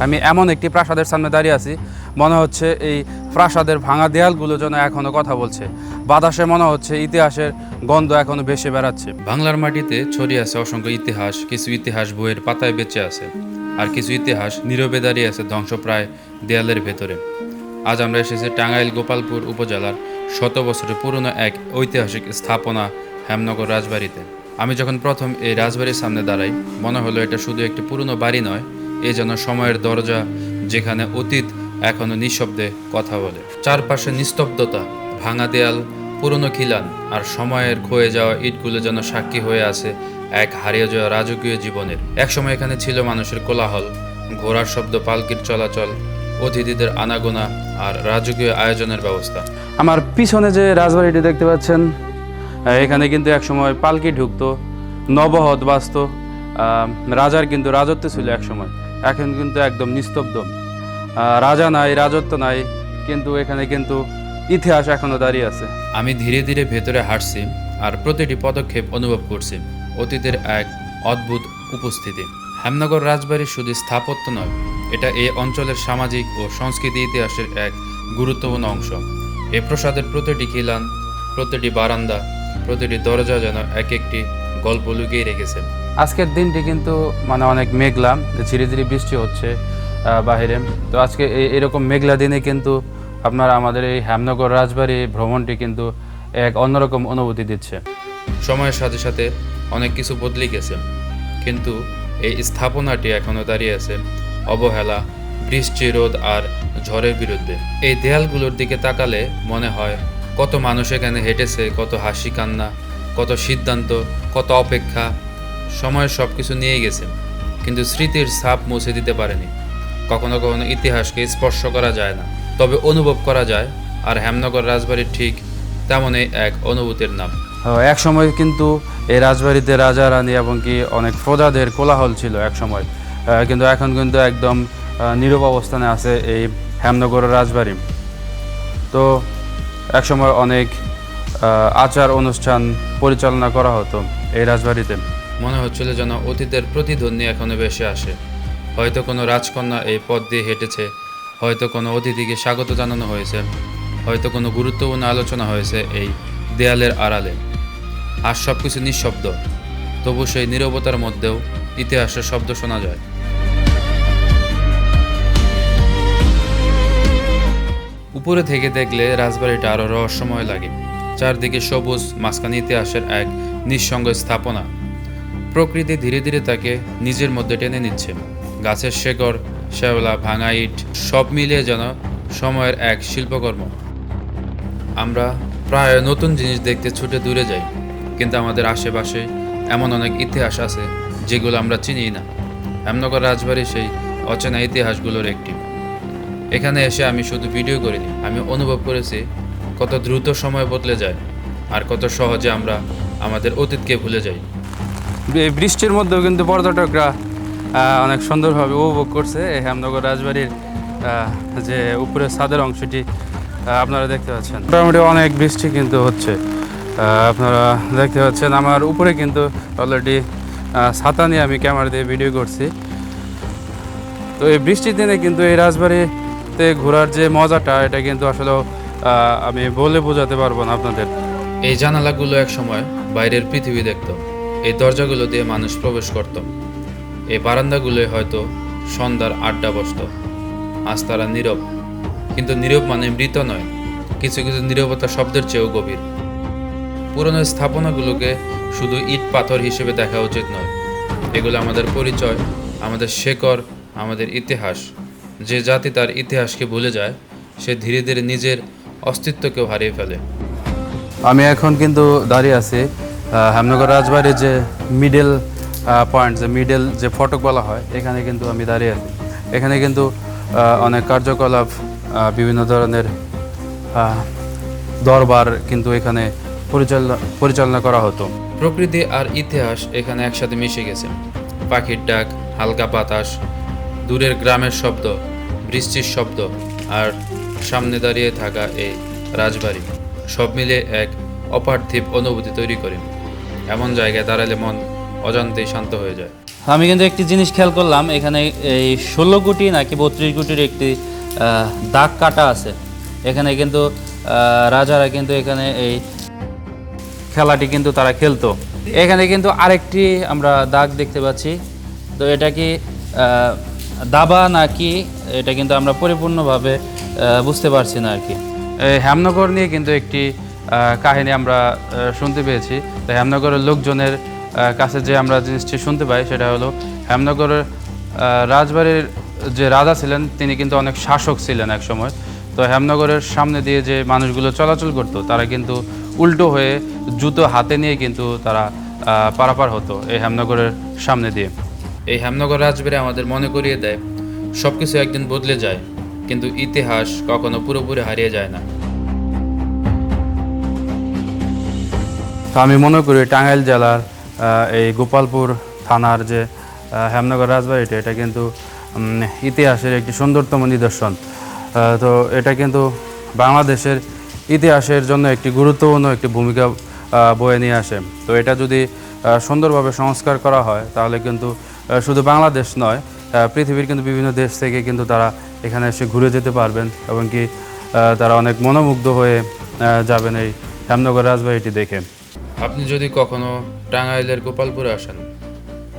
আমি এমন একটি প্রাসাদের সামনে দাঁড়িয়ে আছি, মনে হচ্ছে এই প্রাসাদের ভাঙা দেয়ালগুলো যেন এখনও কথা বলছে। বাতাসে মনে হচ্ছে ইতিহাসের গন্ধ এখনও ভেসে বেড়াচ্ছে। বাংলার মাটিতে ছড়িয়ে আছে অসংখ্য ইতিহাস। কিছু ইতিহাস বইয়ের পাতায় বেঁচে আছে, আর কিছু ইতিহাস নীরবে দাঁড়িয়ে আছে ধ্বংসপ্রায় দেয়ালের ভেতরে। আজ আমরা এসেছি টাঙ্গাইল গোপালপুর উপজেলার 100 বছরের পুরনো এক ঐতিহাসিক স্থাপনা হেমনগর রাজবাড়িতে। আমি যখন প্রথম এই রাজবাড়ির সামনে দাঁড়াই, মনে হলো এটা শুধু একটি পুরনো বাড়ি নয়, এ যেন সময়ের দরজা, যেখানে অতীত এখনো নিঃশব্দে কথা বলে। চারপাশে নিস্তব্ধতা, ভাঙা দেয়াল, পুরনো খিলান আর সময়ের ক্ষয়ে যাওয়া ইটগুলো যেন সাক্ষী হয়ে আছে এক হারিয়ে যাওয়া রাজকীয় জীবনের। একসময় এখানে ছিল মানুষের কোলাহল, ঘোড়ার শব্দ, পালকির চলাচল, অতিথিদের আনাগোনা আর রাজকীয় আয়োজনের ব্যবস্থা। আমার পিছনে যে রাজবাড়িটি দেখতে পাচ্ছেন, এখানে কিন্তু একসময় পালকি ঢুকতো, নবহদ বাজত, রাজার কিন্তু রাজত্ব ছিল একসময়। এখন কিন্তু একদম নিস্তব্ধ, রাজা নাই, রাজত্ব নাই, কিন্তু এখানে কিন্তু ইতিহাস এখনো দাঁড়িয়ে আছে। আমি ধীরে ধীরে ভেতরে হাঁটছি আর প্রতিটি পদক্ষেপ অনুভব করছি অতীতের এক অদ্ভুত উপস্থিতি। হেমনগর রাজবাড়ি শুধু স্থাপত্য নয়, এটা এই অঞ্চলের সামাজিক ও সংস্কৃতি ইতিহাসের এক গুরুত্বপূর্ণ অংশ। এই প্রাসাদের প্রতিটি খিলান, প্রতিটি বারান্দা, প্রতিটি দরজা যেন এক একটি গল্প লুকিয়ে রেখেছে। আজকের দিনটি কিন্তু অনেক মেঘলা, ধীরে ধীরে বৃষ্টি হচ্ছে বাহিরে। তো আজকে এরকম মেঘলা দিনে কিন্তু আপনারা আমাদের এই হেমনগর রাজবাড়ি ভ্রমণটি কিন্তু এক অন্যরকম অনুভূতি দিচ্ছে। সময়ের সাথে সাথে অনেক কিছু বদলে গেছে, কিন্তু এই স্থাপনাটি এখনও দাঁড়িয়ে আছে অবহেলা, বৃষ্টি, রোদ আর ঝড়ের বিরুদ্ধে। এই দেয়ালগুলোর দিকে তাকালে মনে হয় কত মানুষ এখানে হেঁটেছে, কত হাসি কান্না, কত সিদ্ধান্ত, কত অপেক্ষা। সময়ের সব কিছু নিয়ে গেছে, কিন্তু স্মৃতির ছাপ মুছে দিতে পারেনি। কখনো কখনো ইতিহাসকে স্পর্শ করা যায় না, তবে অনুভব করা যায়। আর হেমনগর রাজবাড়ির ঠিক তেমনই এক অনুভূতির নাম। এক সময় কিন্তু এই রাজবাড়িতে রাজা রানী এবং কি অনেক প্রজাদের কোলাহল ছিল এক সময়, কিন্তু এখন কিন্তু একদম নীরব অবস্থানে আছে এই হেমনগর রাজবাড়ি। তো একসময় অনেক আচার অনুষ্ঠান পরিচালনা করা হতো এই রাজবাড়িতে। মনে হচ্ছিল যেন অতীতের প্রতিধ্বনি এখনো ভেসে আসে। হয়তো কোনো রাজকন্যা এই পথ দিয়ে হেঁটেছে, হয়তো কোনো অতিথিকে স্বাগত জানানো হয়েছে, হয়তো কোনো গুরুত্বপূর্ণ আলোচনা হয়েছে এই দেয়ালের আড়ালে। আর সব কিছু নিঃশব্দ, তবু সেই নীরবতার মধ্যেও ইতিহাসের শব্দ শোনা যায়। উপরে থেকে দেখলে রাজবাড়িটা আরও রহস্যময় লাগে। চারদিকে সবুজ, মাঝখানে ইতিহাসের এক নিঃসঙ্গ স্থাপনা। প্রকৃতি ধীরে ধীরে তাকে নিজের মধ্যে টেনে নিচ্ছে। গাছের শেকড়, শ্যাওলা, ভাঙা ইট সব মিলিয়ে যেন সময়ের এক শিল্পকর্ম। আমরা প্রায় নতুন জিনিস দেখতে ছুটে দূরে যাই, কিন্তু আমাদের আশেপাশে এমন অনেক ইতিহাস আছে যেগুলো আমরা চিনি না। হেমনগর রাজবাড়ি সেই অচেনা ইতিহাসগুলোর একটি। এখানে এসে আমি শুধু ভিডিও করিনি, আমি অনুভব করেছি কত দ্রুত সময় বদলে যায় আর কত সহজে আমরা আমাদের অতীতকে ভুলে যাই। বৃষ্টির মধ্যেও কিন্তু পর্যটকরা অনেক সুন্দরভাবে উপভোগ করছে এই হেমনগর রাজবাড়ির যে উপরের ছাদের অংশটি আপনারা দেখতে পাচ্ছেন। মোটামুটি অনেক বৃষ্টি কিন্তু হচ্ছে, আপনারা দেখতে পাচ্ছেন। আমার উপরে কিন্তু অলরেডি ছাতা নিয়ে আমি ক্যামেরা দিয়ে ভিডিও করছি। তো এই বৃষ্টির দিনে কিন্তু এই রাজবাড়িতে ঘোরার যে মজাটা, এটা কিন্তু আসলে আমি বলে বোঝাতে পারবো না আপনাদের। এই জানালাগুলো এক সময় বাইরের পৃথিবী দেখত, এই দরজাগুলো দিয়ে মানুষ প্রবেশ করত, এই বারান্দাগুলোয় হয়তো সন্ধ্যার আড্ডা বসত। আজ তারা নীরব, কিন্তু নীরব মানে মৃত নয়। কিছু কিছু নীরবতা শব্দের চেয়েও গভীর। পুরনো স্থাপনাগুলোকে শুধু ইট পাথর হিসেবে দেখা উচিত নয়। এগুলো আমাদের পরিচয়, আমাদের শেকড়, আমাদের ইতিহাস। যে জাতি তার ইতিহাসকে ভুলে যায়, সে ধীরে ধীরে নিজের অস্তিত্বকেও হারিয়ে ফেলে। আমি এখন কিন্তু দাঁড়িয়ে আছি হেমনগর রাজবাড়ির যে মিডল পয়েন্ট, যে মিডল যে ফটক বলা হয়, এখানে কিন্তু আমি দাঁড়িয়ে আছি। এখানে কিন্তু অনেক কার্যকলাপ, বিভিন্ন ধরনের দরবার কিন্তু এখানে পরিচালনা করা হতো। প্রকৃতি আর ইতিহাস এখানে একসাথে মিশে গেছে। পাখির ডাক, হালকা বাতাস, দূরের গ্রামের শব্দ, বৃষ্টির শব্দ আর সামনে দাঁড়িয়ে থাকা এই রাজবাড়ি সব মিলে এক অপার্থিব অনুভূতি তৈরি করে। এমন জায়গায় দাঁড়ালে মন অজান্তেই শান্ত হয়ে যায়। আমি কিন্তু একটি জিনিস খেয়াল করলাম, এখানে এই 16 কোটি নাকি 32 কোটির একটি দাগ কাটা আছে। এখানে কিন্তু রাজারা কিন্তু এখানে এই খেলাটি কিন্তু তারা খেলতো। এখানে কিন্তু আরেকটি আমরা দাগ দেখতে পাচ্ছি। তো এটা কি দাবা নাকি এটা কিন্তু আমরা পরিপূর্ণভাবে বুঝতে পারছি না আর কি। এই হেমনগর নিয়ে কিন্তু একটি কাহিনী আমরা শুনতে পেয়েছি। তো হেমনগরের লোকজনের কাছে যে আমরা জিনিসটি শুনতে পাই সেটা হলো হেমনগরের রাজবাড়ির যে রাজা ছিলেন তিনি কিন্তু অনেক শাসক ছিলেন এক সময়। তো হেমনগরের সামনে দিয়ে যে মানুষগুলো চলাচল করতো তারা কিন্তু উল্টো হয়ে জুতো হাতে নিয়ে কিন্তু তারা পারাপার হতো এই হেমনগরের সামনে দিয়ে। এই হেমনগর রাজবাড়ি আমাদের মনে করিয়ে দেয় সব কিছু একদিন বদলে যায়, কিন্তু ইতিহাস কখনো পুরোপুরি হারিয়ে যায় না। তো আমি মনে করি টাঙ্গাইল জেলার এই গোপালপুর থানার যে হেমনগর রাজবাড়িটা এটা কিন্তু ইতিহাসের একটি সুন্দরতম নিদর্শন। তো এটা কিন্তু বাংলাদেশের ইতিহাসের জন্য একটি গুরুত্বপূর্ণ একটি ভূমিকা বয়ে নিয়ে আসে। তো এটা যদি সুন্দরভাবে সংস্কার করা হয় তাহলে কিন্তু শুধু বাংলাদেশ নয়, পৃথিবীর কিন্তু বিভিন্ন দেশ থেকে কিন্তু তারা এখানে এসে ঘুরে যেতে পারবেন এবং কি তারা অনেক মনোমুগ্ধ হয়ে যাবেন এই হেমনগর রাজবাড়িটি দেখে। আপনি যদি কখনো টাঙ্গাইলের গোপালপুরে আসেন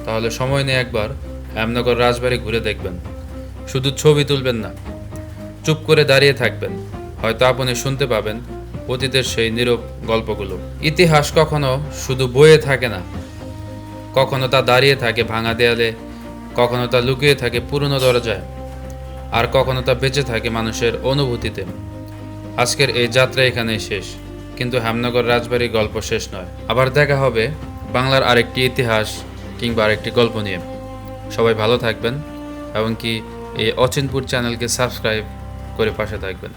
তাহলে সময় নিয়ে একবার হেমনগর রাজবাড়ি ঘুরে দেখবেন। শুধু ছবি তুলবেন না, চুপ করে দাঁড়িয়ে থাকবেন, হয়তো আপনি শুনতে পাবেন অতীতের সেই নীরব গল্পগুলো। ইতিহাস কখনো শুধু বইয়ে থাকে না, কখনো তা দাঁড়িয়ে থাকে ভাঙা দেয়ালে, কখনো তা লুকিয়ে থাকে পুরনো দরজায়, আর কখনো তা বেঁচে থাকে মানুষের অনুভূতিতে। আজকের এই যাত্রা এখানেই শেষ, কিন্তু হেমনগর রাজবাড়ির গল্প শেষ নয়। আবার দেখা হবে বাংলার আরেকটি ইতিহাস কিংবা আরেকটি গল্প নিয়ে। সবাই ভালো থাকবেন এবং কি এই অচিনপুর চ্যানেলকে সাবস্ক্রাইব করে পাশে থাকবেন।